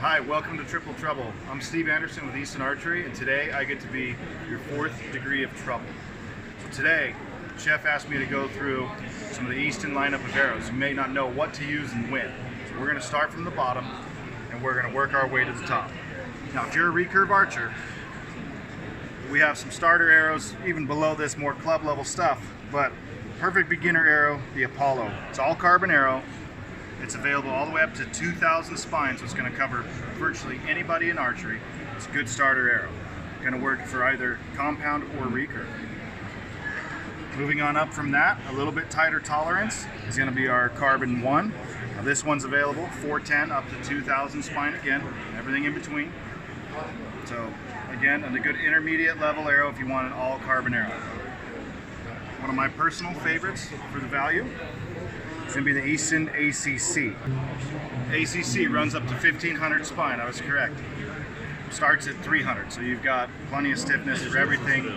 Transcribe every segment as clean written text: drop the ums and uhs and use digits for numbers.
Hi, welcome to Triple Trouble. I'm Steve Anderson with Easton Archery, and today I get to be your fourth degree of trouble. So today, Chef asked me to go through some of the Easton lineup of arrows. You may not know what to use and when. So we're going to start from the bottom, and we're going to work our way to the top. Now, if you're a recurve archer, we have some starter arrows, even below this, more club level stuff, but perfect beginner arrow, the Apollo. It's all carbon arrow. It's available all the way up to 2,000 spines, so it's going to cover virtually anybody in archery. It's a good starter arrow. Going to work for either compound or recurve. Moving on up from that, a little bit tighter tolerance is going to be our carbon 1. Now this one's available 410 up to 2,000 spine again, everything in between. So again, a good intermediate level arrow if you want an all carbon arrow. One of my personal favorites for the value is going to be the Easton ACC. ACC runs up to 1,500 spine, I was correct. Starts at 300, so you've got plenty of stiffness for everything,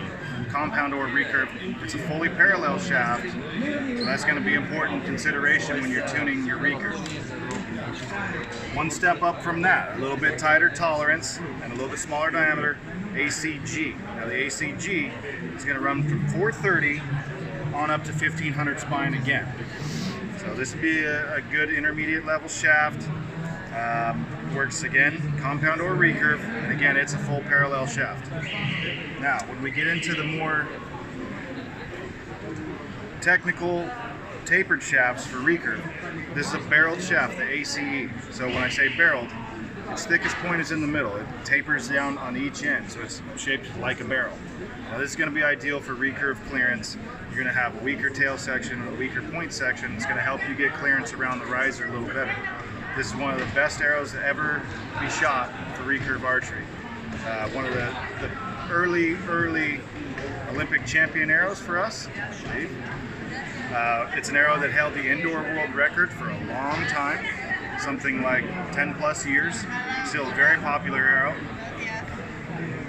compound or recurve. It's a fully parallel shaft, so that's going to be important consideration when you're tuning your recurve. One step up from that, a little bit tighter tolerance and a little bit smaller diameter, ACG. Now the ACG is going to run from 430 on up to 1,500 spine again. So this would be a good intermediate level shaft. Works again, compound or recurve, and again, it's a full parallel shaft. Now, when we get into the more technical tapered shafts for recurve, this is a barreled shaft, the ACE. So when I say barreled, its thickest point is in the middle. It tapers down on each end, so it's shaped like a barrel. Now this is going to be ideal for recurve clearance. You're going to have a weaker tail section and a weaker point section. It's going to help you get clearance around the riser a little better. This is one of the best arrows to ever be shot for recurve archery. One of the early Olympic champion arrows for us, Steve. It's an arrow that held the indoor world record for a long time, something like 10 plus years. Still a very popular arrow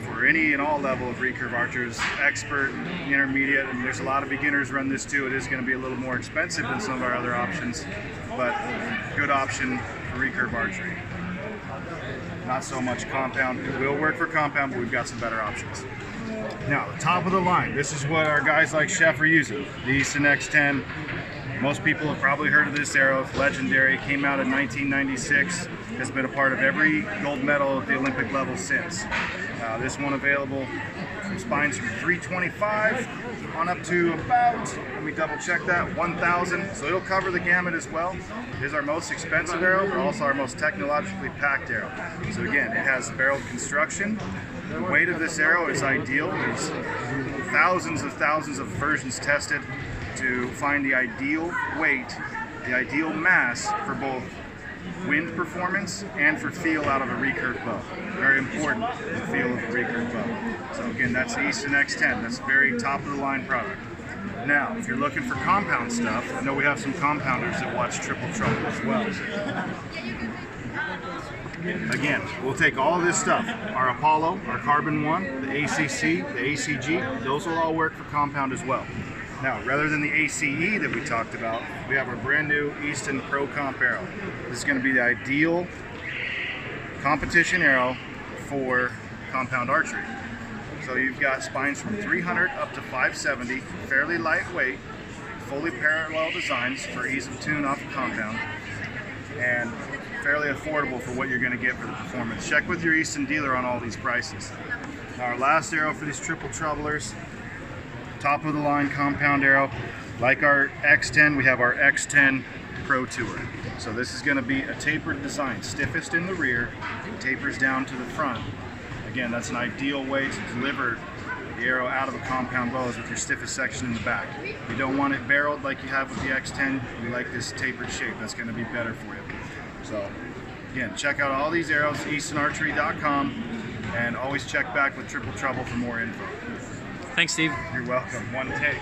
for any and all level of recurve archers, expert, intermediate, and there's a lot of beginners run this too. It is going to be a little more expensive than some of our other options, but good option for recurve archery. Not so much compound. It will work for compound, but we've got some better options. Now, the top of the line, this is what our guys like Chef are using, the Easton X10. Most people have probably heard of this arrow. It's legendary. Came out in 1996. Has been a part of every gold medal at the Olympic level since. This one available from spines from 325 on up to about, let me double check that, 1,000. So it'll cover the gamut as well. It is our most expensive arrow, but also our most technologically packed arrow. So again, it has barreled construction. The weight of this arrow is ideal. There's thousands of versions tested to find the ideal weight, the ideal mass for both wind performance and for feel out of a recurve bow. Very important, the feel of a recurve bow. So again, that's the Easton X10. That's a very top of the line product. Now, if you're looking for compound stuff, I know we have some compounders that watch Triple Trouble as well. Again, we'll take all of this stuff, our Apollo, our Carbon 1, the ACC, the ACG, those will all work for compound as well. Now, rather than the ACE that we talked about, we have our brand new Easton Pro Comp arrow. This is going to be the ideal competition arrow for compound archery. So you've got spines from 300 up to 570, fairly lightweight, fully parallel designs for ease of tune off of compound, and fairly affordable for what you're going to get for the performance. Check with your Easton dealer on all these prices. Now, our last arrow for these triple troublers, top of the line compound arrow. Like our X10, we have our X10 Pro Tour. So this is going to be a tapered design, stiffest in the rear, tapers down to the front. Again, that's an ideal way to deliver the arrow out of a compound bow is with your stiffest section in the back. You don't want it barreled like you have with the X10. We like this tapered shape. That's going to be better for you. So again, check out all these arrows, eastonarchery.com, and always check back with Triple Trouble for more info. Thanks, Steve. You're welcome. One take.